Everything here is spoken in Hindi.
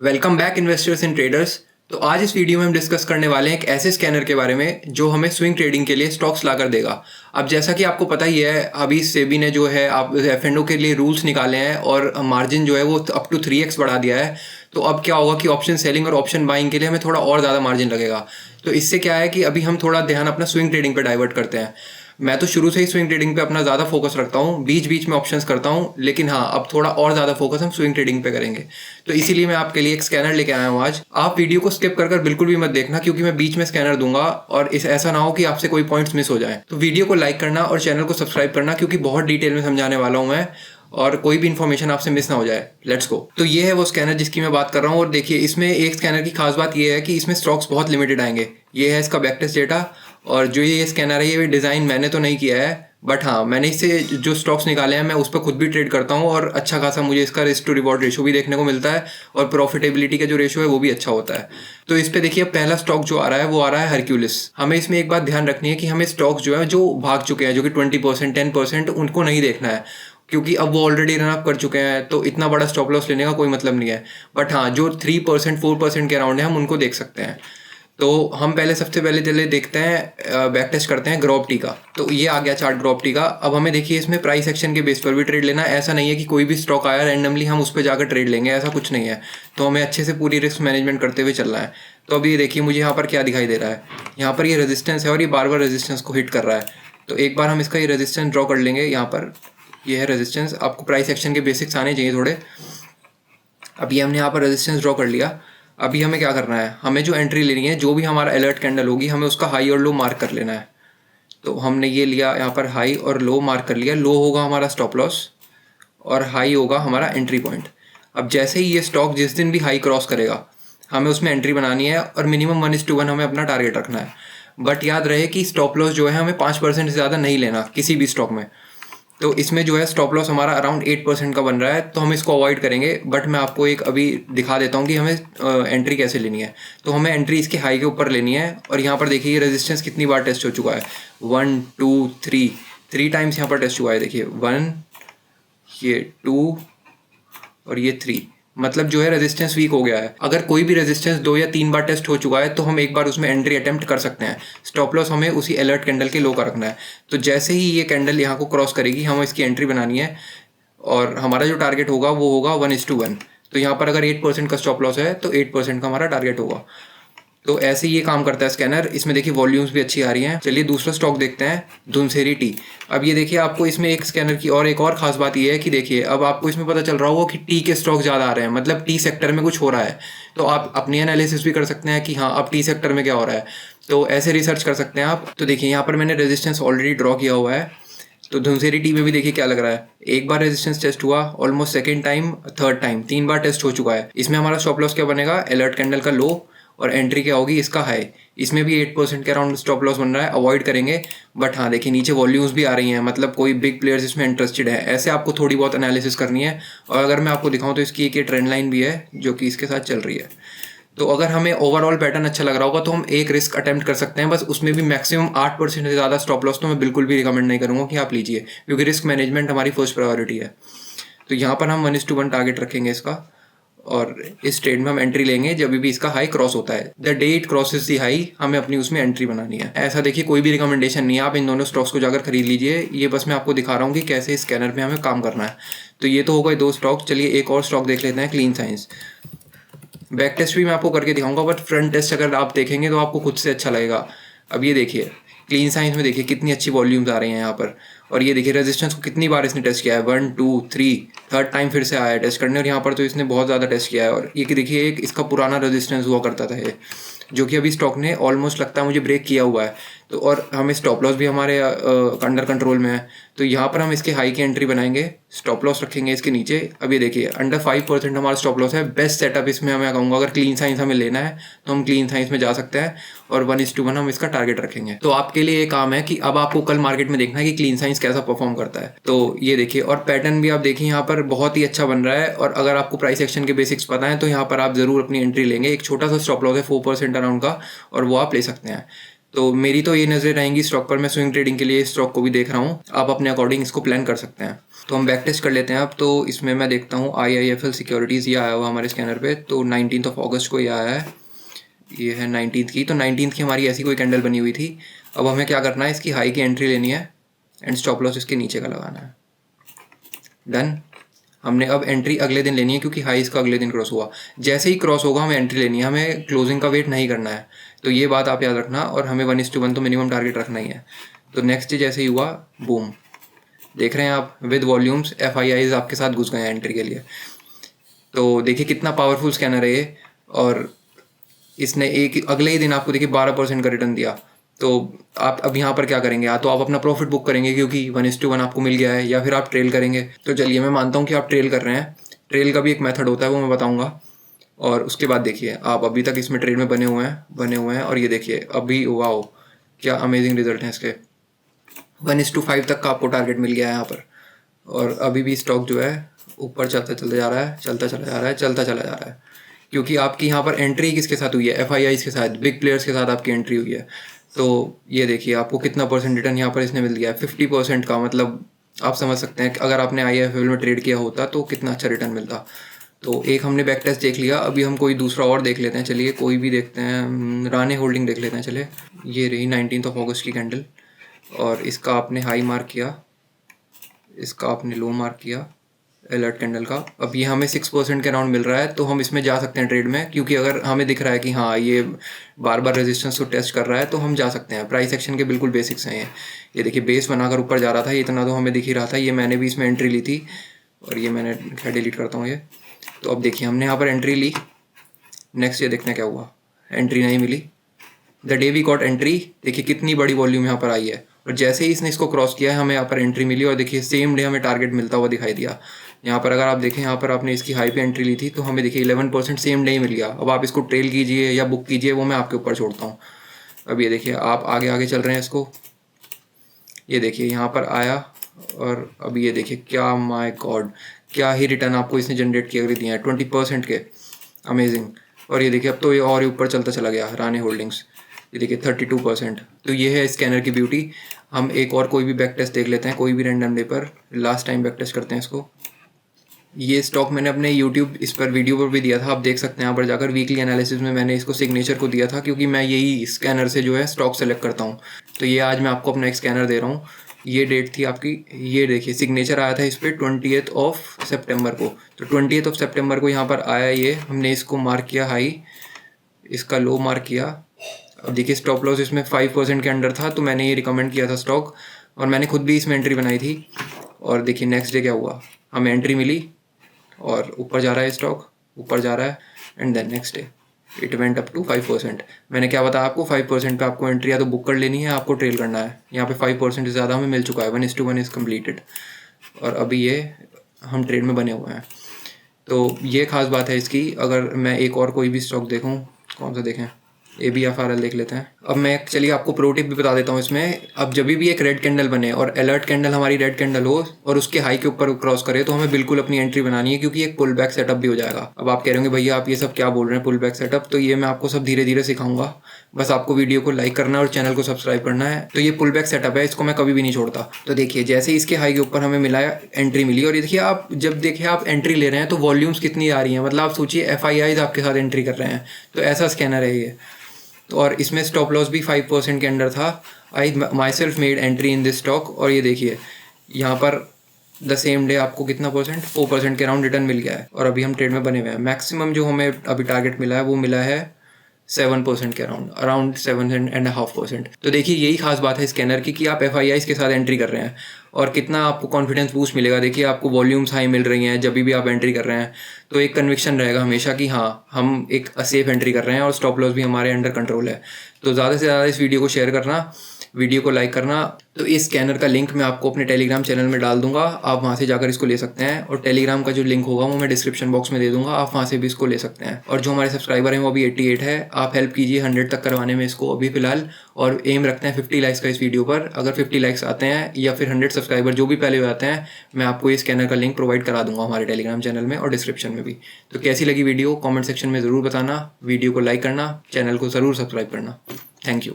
Welcome back investors and traders. तो आज इस वीडियो में हम डिस्कस करने वाले हैं एक ऐसे स्कैनर के बारे में जो हमें स्विंग ट्रेडिंग के लिए स्टॉक्स लाकर देगा। अब जैसा कि आपको पता ही है, अभी सेबी ने जो है आप एफ&ओ के लिए रूल्स निकाले हैं और मार्जिन जो है वो अप टू 3x बढ़ा दिया है। तो अब क्या होगा कि ऑप्शन सेलिंग और ऑप्शन बाइंग के लिए हमें थोड़ा और ज़्यादा मार्जिन लगेगा। तो इससे क्या है कि अभी हम थोड़ा ध्यान अपना स्विंग ट्रेडिंग पर डाइवर्ट करते हैं। मैं तो शुरू से ही स्विंग ट्रेडिंग पे अपना ज़्यादा फोकस रखता हूँ, बीच बीच में ऑप्शंस करता हूँ, लेकिन हाँ अब थोड़ा और ज़्यादा फोकस हम स्विंग ट्रेडिंग पे करेंगे। तो इसीलिए मैं आपके लिए एक स्कैनर लेके आया हूँ आज। आप वीडियो को स्किप कर बिल्कुल भी मत देखना, क्योंकि मैं बीच में स्कैनर दूंगा और इस ऐसा ना हो कि आपसे कोई पॉइंट्स मिस हो जाए। तो वीडियो को लाइक करना और चैनल को सब्सक्राइब करना, क्योंकि बहुत डिटेल में समझाने वाला हूँ मैं और कोई भी इन्फॉर्मेशन आपसे मिस ना हो जाए। Let's go. तो ये है वो स्कैनर जिसकी मैं बात कर रहा हूँ। और देखिए, इसमें एक स्कैनर की खास बात ये है कि इसमें स्टॉक्स बहुत लिमिटेड आएंगे। ये है इसका बैकटेस्ट डेटा। और जो ये स्कैनर है, ये डिज़ाइन मैंने तो नहीं किया है, बट हाँ मैंने इससे जो स्टॉक्स निकाले हैं मैं उस पर खुद भी ट्रेड करता हूँ और अच्छा खासा मुझे इसका रिस्क टू रिवॉर्ड रेशो भी देखने को मिलता है और प्रॉफिटेबिलिटी का जो रेशो है वो भी अच्छा होता है। तो इस पे देखिए, पहला स्टॉक जो आ रहा है वो आ रहा है हरक्यूलिस। हमें इसमें एक बात ध्यान रखनी है कि हमें स्टॉक्स जो है जो भाग चुके हैं, जो कि 20% 10%, उनको नहीं देखना है, क्योंकि अब वो ऑलरेडी रन अप कर चुके हैं, तो इतना बड़ा स्टॉप लॉस लेने का कोई मतलब नहीं है। बट हाँ, जो 3% 4% के अराउंड है हम उनको देख सकते हैं। तो हम सबसे पहले चले देखते हैं, बैक टेस्ट करते हैं ग्रोप टी का। तो ये आ गया चार्ट ग्रोप टी का। अब हमें देखिए, इसमें प्राइस एक्शन के बेस पर भी ट्रेड लेना है। ऐसा नहीं है कि कोई भी स्टॉक आया रैंडमली हम उस पर जाकर ट्रेड लेंगे, ऐसा कुछ नहीं है। तो हमें अच्छे से पूरी रिस्क मैनेजमेंट करते हुए चलना है। तो अभी ये देखिए, मुझे यहाँ पर क्या दिखाई दे रहा है। यहाँ पर ये रेजिस्टेंस है और ये बार बार रेजिस्टेंस को हिट कर रहा है। तो एक बार हम इसका ये रेजिस्टेंस ड्रॉ कर लेंगे। यहाँ पर ये है रेजिस्टेंस। आपको प्राइस एक्शन के बेसिक्स आने चाहिए थोड़े। अभी हमने यहाँ पर रेजिस्टेंस ड्रॉ कर लिया। अभी हमें क्या करना है, हमें जो एंट्री लेनी है, जो भी हमारा अलर्ट कैंडल होगी, हमें उसका हाई और लो मार्क कर लेना है। तो हमने ये लिया, यहाँ पर हाई और लो मार्क कर लिया। लो होगा हमारा स्टॉप लॉस और हाई होगा हमारा एंट्री पॉइंट। अब जैसे ही ये स्टॉक जिस दिन भी हाई क्रॉस करेगा, हमें उसमें एंट्री बनानी है और मिनिमम 1:1 हमें अपना टारगेट रखना है। बट याद रहे कि स्टॉप लॉस जो है हमें 5% से ज़्यादा नहीं लेना किसी भी स्टॉक में। तो इसमें जो है स्टॉप लॉस हमारा अराउंड 8% का बन रहा है, तो हम इसको अवॉइड करेंगे। बट मैं आपको एक अभी दिखा देता हूँ कि हमें एंट्री कैसे लेनी है। तो हमें एंट्री इसके हाई के ऊपर लेनी है। और यहाँ पर देखिए, ये रेजिस्टेंस कितनी बार टेस्ट हो चुका है, 1 2 3 टाइम्स यहाँ पर टेस्ट हुआ है। देखिए 1, ये 2 और ये 3। मतलब जो है रेजिस्टेंस वीक हो गया है। अगर कोई भी रेजिस्टेंस 2 या 3 बार टेस्ट हो चुका है तो हम एक बार उसमें एंट्री अटेम्प्ट कर सकते हैं। स्टॉप लॉस हमें उसी अलर्ट कैंडल के लो का रखना है। तो जैसे ही ये कैंडल यहाँ को क्रॉस करेगी, हमें इसकी एंट्री बनानी है और हमारा जो टारगेट होगा वो होगा 1:1। तो यहाँ पर अगर 8% का स्टॉप लॉस है तो 8% का हमारा टारगेट होगा। तो ऐसे ही ये काम करता है स्कैनर। इसमें देखिए वॉल्यूम्स भी अच्छी आ रही हैं। चलिए दूसरा स्टॉक देखते हैं, धुनसेरी टी। अब ये देखिए, आपको इसमें एक स्कैनर की और एक और खास बात ये है कि देखिए, अब आपको इसमें पता चल रहा होगा कि टी के स्टॉक ज़्यादा आ रहे हैं, मतलब टी सेक्टर में कुछ हो रहा है। तो आप अपनी एनालिसिस भी कर सकते हैं कि हाँ अब टी सेक्टर में क्या हो रहा है। तो ऐसे रिसर्च कर सकते हैं आप। तो देखिए, यहाँ पर मैंने रेजिस्टेंस ऑलरेडी ड्रॉ किया हुआ है। तो धुनसेरी टी में भी देखिए क्या लग रहा है। एक बार रेजिस्टेंस टेस्ट हुआ, almost second time, third time, 3 बार टेस्ट हो चुका है। इसमें हमारा स्टॉप लॉस क्या बनेगा, अलर्ट कैंडल का लो, और एंट्री क्या होगी इसका हाई। इसमें भी 8% के अराउंड स्टॉप लॉस बन रहा है, अवॉइड करेंगे। बट हाँ देखिए, नीचे वॉल्यूम्स भी आ रही हैं, मतलब कोई बिग प्लेयर्स इसमें इंटरेस्टेड है। ऐसे आपको थोड़ी बहुत एनालिसिस करनी है। और अगर मैं आपको दिखाऊं तो इसकी एक ट्रेंड लाइन भी है जो कि इसके साथ चल रही है। तो अगर हमें ओवरऑल पैटर्न अच्छा लग रहा होगा तो हम एक रिस्क अटेम्प्ट कर सकते हैं, बस उसमें भी मैक्सिमम 8% से ज़्यादा स्टॉप लॉस तो मैं बिल्कुल भी रिकमेंड नहीं करूँगा कि आप लीजिए, क्योंकि रिस्क मैनेजमेंट हमारी फर्स्ट प्रायोरिटी है। तो यहाँ पर हम 1:1 टारगेट रखेंगे इसका, और इस ट्रेड में हम एंट्री लेंगे जब भी इसका हाई क्रॉस होता है। The day it crosses the high, हमें अपनी उसमें एंट्री बनानी है। ऐसा देखिए, कोई भी रिकमेंडेशन नहीं है, आप इन दोनों स्टॉक्स को जाकर खरीद लीजिए। ये बस मैं आपको दिखा रहा हूँ कि कैसे स्कैनर में हमें काम करना है। तो ये तो हो गए 2 स्टॉक। चलिए एक और स्टॉक देख लेते हैं, क्लीन साइंस। बैक टेस्ट भी मैं आपको करके दिखाऊंगा, बट फ्रंट टेस्ट अगर आप देखेंगे तो आपको खुद से अच्छा लगेगा। अब ये देखिए, क्लीन साइंस में देखिए कितनी अच्छी वॉल्यूम्स आ रही हैं यहाँ पर। और ये देखिए रेजिस्टेंस को कितनी बार इसने टेस्ट किया है, 1 2 3, थर्ड टाइम फिर से आया है टेस्ट करने। और यहाँ पर तो इसने बहुत ज़्यादा टेस्ट किया है। और ये देखिए, एक इसका पुराना रेजिस्टेंस हुआ करता था ये, जो कि अभी स्टॉक ने ऑलमोस्ट लगता है मुझे ब्रेक किया हुआ है। तो और हमें स्टॉप लॉस भी हमारे अंडर कंट्रोल में है। तो यहाँ पर हम इसके हाई की एंट्री बनाएंगे, स्टॉप लॉस रखेंगे इसके नीचे। अब ये देखिए, अंडर 5% हमारा स्टॉप लॉस है। बेस्ट सेटअप इसमें मैं कहूँगा, अगर क्लीन साइंस हमें लेना है तो हम क्लीन साइंस में जा सकते हैं और 1:1 हम इसका टारगेट रखेंगे। तो आपके लिए ये काम है कि अब आपको कल मार्केट में देखना है कि क्लीन साइंस कैसा परफॉर्म करता है। तो ये देखिए, और पैटर्न भी आप देखिए यहाँ पर बहुत ही अच्छा बन रहा है। और अगर आपको प्राइस एक्शन के बेसिक्स पता है तो यहाँ पर आप जरूर अपनी एंट्री लेंगे। एक छोटा सा स्टॉप लॉस है 4% अराउंड का, और वो आप ले सकते हैं। तो मेरी तो ये नज़र रहेंगी स्टॉक पर, मैं स्विंग ट्रेडिंग के लिए स्टॉक को भी देख रहा हूँ, आप अपने अकॉर्डिंग इसको प्लान कर सकते हैं। तो हम बैक टेस्ट कर लेते हैं अब। तो इसमें मैं देखता हूँ IIFL सिक्योरिटीज़ ये आया हुआ हमारे स्कैनर पे, तो 19 अगस्त को ये आया है, ये है 19 की। तो 19 की हमारी ऐसी कोई कैंडल बनी हुई थी। अब हमें क्या करना है, इसकी हाई की एंट्री लेनी है एंड स्टॉप लॉस इसके नीचे का लगाना है। डन। हमने अब एंट्री अगले दिन लेनी है क्योंकि हाई इसका अगले दिन क्रॉस हुआ। जैसे ही क्रॉस होगा हमें एंट्री लेनी है, हमें क्लोजिंग का वेट नहीं करना है। तो ये बात आप याद रखना, और हमें 1:1 तो मिनिमम टारगेट रखना ही है। तो नेक्स्ट डे जैसे ही हुआ, बूम, देख रहे हैं आप विद वॉल्यूम्स FIIs आपके साथ घुस गए हैं एंट्री के लिए। तो देखिए कितना पावरफुल स्कैनर है ये, और इसने एक अगले ही दिन आपको देखिए 12% का रिटर्न दिया। तो आप अब यहाँ पर क्या करेंगे, या तो आप अपना प्रॉफिट बुक करेंगे क्योंकि 1:1 आपको मिल गया है, या फिर आप ट्रेल करेंगे। तो चलिए मैं मानता हूँ कि आप ट्रेल कर रहे हैं। ट्रेल का भी एक मेथड होता है, वो मैं बताऊँगा। और उसके बाद देखिए आप अभी तक इसमें ट्रेड में बने हुए हैं, और ये देखिए अभी वाओ क्या अमेजिंग रिजल्ट हैं इसके। 1:5 तक का आपको टारगेट मिल गया है यहाँ पर, और अभी भी स्टॉक जो है ऊपर चलता जा रहा है, क्योंकि आपकी यहाँ पर एंट्री किसके साथ हुई है, FIIs के साथ, बिग प्लेयर्स के साथ आपकी एंट्री हुई है। तो ये देखिए आपको कितना परसेंट रिटर्न यहाँ पर इसने मिल गया है, 50% का। मतलब आप समझ सकते हैं कि अगर आपने IIFL में ट्रेड किया होता तो कितना अच्छा रिटर्न मिलता। तो एक हमने बैक टेस्ट देख लिया, अभी हम कोई दूसरा और देख लेते हैं। चलिए कोई भी देखते हैं, राणे होल्डिंग देख लेते हैं। चलिए ये रही 19 अगस्त की कैंडल, और इसका आपने हाई मार्क किया, इसका आपने लो मार्क किया अलर्ट कैंडल का। अब ये हमें 6% के अराउंड मिल रहा है, तो हम इसमें जा सकते हैं ट्रेड में, क्योंकि अगर हमें दिख रहा है कि हाँ ये बार बार रेजिस्टेंस को टेस्ट कर रहा है तो हम जा सकते हैं। प्राइस एक्शन के बिल्कुल बेसिक्स हैं ये देखिए बेस बनाकर ऊपर जा रहा था, ये इतना तो हमें दिख ही रहा था। ये मैंने भी इसमें एंट्री ली थी, और ये मैंने क्या डिलीट करता हूँ ये। तो अब देखिए हमने यहाँ पर एंट्री ली, नेक्स्ट ये देखना क्या हुआ, एंट्री नहीं मिली। The day we got entry, देखिए कितनी बड़ी वॉल्यूम यहाँ पर आई है, और जैसे ही इसने इसको क्रॉस किया है हमें यहाँ पर एंट्री मिली, और देखिए सेम डे हमें टारगेट मिलता हुआ दिखाई दिया। यहाँ पर अगर आप देखें, यहाँ पर आपने इसकी हाई पे एंट्री ली थी, तो हमें देखिए 11% सेम डे ही मिल गया। अब आप इसको ट्रेल कीजिए या बुक कीजिए, वो मैं आपके ऊपर छोड़ता हूँ। अब ये देखिए आप आगे आगे चल रहे हैं इसको, ये देखिए यहाँ पर आया, और अब ये देखिए क्या, माय गॉड, क्या ही रिटर्न आपको इसने जनरेट किए दिए हैं 20% के, अमेजिंग। और ये देखिए अब तो ये और ऊपर चलता चला गया राणे होल्डिंग्स, ये देखिए 32%। तो ये है स्कैनर की ब्यूटी। हम एक और कोई भी बैक टेस्ट देख लेते हैं, कोई भी रैंडम डे पर, लास्ट टाइम बैक टेस्ट करते हैं इसको। ये स्टॉक मैंने अपने YouTube इस पर वीडियो पर भी दिया था, आप देख सकते हैं यहाँ पर जाकर। वीकली एनालिसिस में मैंने इसको सिग्नेचर को दिया था, क्योंकि मैं यही स्कैनर से जो है स्टॉक सेलेक्ट करता हूँ। तो ये आज मैं आपको अपना एक स्कैनर दे रहा हूँ। ये डेट थी आपकी, ये देखिए सिग्नेचर आया था इस पर 20 सितंबर को। तो 20 सितंबर को यहाँ पर आया ये, हमने इसको मार्क किया हाई, इसका लो मार्क किया। अब देखिए स्टॉप लॉस इसमें 5% के अंडर था, तो मैंने ये रिकमेंड किया था स्टॉक, और मैंने खुद भी इसमें एंट्री बनाई थी। और देखिए नेक्स्ट डे क्या हुआ, हमें एंट्री मिली, और ऊपर जा रहा है स्टॉक, ऊपर जा रहा है, and then next day it went up to 5%। मैंने क्या बताया आपको, 5% पे आपको एंट्री या तो बुक कर लेनी है, आपको ट्रेल करना है। यहाँ पे 5% से ज़्यादा हमें मिल चुका है, 1:1 इज़ कम्प्लीटेड, और अभी ये हम ट्रेड में बने हुए हैं। तो ये खास बात है इसकी। अगर मैं एक और कोई भी स्टॉक देखूँ, कौन सा देखें, ABFRL देख लेते हैं। अब मैं चलिए आपको प्रो टिप भी बता देता हूँ इसमें। अब जब भी एक रेड कैंडल बने और अलर्ट कैंडल हमारी रेड कैंडल हो और उसके हाई के ऊपर क्रॉस करे, तो हमें बिल्कुल अपनी एंट्री बनानी है, क्योंकि एक पुल बैक सेटअप भी हो जाएगा। अब आप कह रहे होंगे भैया आप ये सब क्या बोल रहे हैं, पुल बैक सेटअप, तो ये मैं आपको सब धीरे धीरे सिखाऊंगा। बस आपको वीडियो को लाइक करना है और चैनल को सब्सक्राइब करना है। तो ये पुल बैक सेटअप है, इसको मैं कभी भी नहीं छोड़ता। तो देखिए जैसे इसके हाई के ऊपर हमें मिला, एंट्री मिली, और ये देखिए आप जब देखिए आप एंट्री ले रहे हैं तो वॉल्यूम्स कितनी आ रही हैं। मतलब आप सोचिए FIIs आपके साथ एंट्री कर रहे हैं, तो ऐसा स्कैनर है ये। तो और इसमें स्टॉप लॉस भी 5% के अंडर था। I myself made entry in this stock, और ये देखिए यहाँ पर द सेम डे आपको कितना परसेंट, 4% के अराउंड रिटर्न मिल गया है, और अभी हम ट्रेड में बने हुए हैं। मैक्सिमम जो हमें अभी टारगेट मिला है वो मिला है 7% के अराउंड 7.5%। तो देखिए यही खास बात है स्कैनर की, कि आप FIIs के साथ एंट्री कर रहे हैं, और कितना आपको कॉन्फिडेंस बूस्ट मिलेगा। देखिए आपको वॉल्यूम्स हाई मिल रही हैं जब भी आप एंट्री कर रहे हैं, तो एक कन्विक्शन रहेगा हमेशा कि हाँ हम एक सेफ एंट्री कर रहे हैं, और स्टॉप लॉस भी हमारे अंडर कंट्रोल है। तो ज़्यादा से ज़्यादा इस वीडियो को शेयर करना, वीडियो को लाइक करना। तो इस स्कैनर का लिंक मैं आपको अपने टेलीग्राम चैनल में डाल दूंगा, आप वहाँ से जाकर इसको ले सकते हैं, और टेलीग्राम का जो लिंक होगा वो मैं डिस्क्रिप्शन बॉक्स में दे दूंगा, आप वहाँ से भी इसको ले सकते हैं। और जो हमारे सब्सक्राइबर हैं वो अभी 88 है, आप हेल्प कीजिए 100 तक करवाने में इसको अभी फिलहाल, और एम रखते हैं 50 लाइक्स का इस वीडियो पर। अगर 50 लाइक्स आते हैं या फिर 100 सब्सक्राइबर जो भी पहले हो आते हैं, मैं आपको ये स्कैनर का लिंक प्रोवाइड करा दूंगा हमारे टेलीग्राम चैनल में और डिस्क्रिप्शन में भी। तो कैसी लगी वीडियो कमेंट सेक्शन में ज़रूर बताना, वीडियो को लाइक करना, चैनल को ज़रूर सब्सक्राइब करना। Thank you.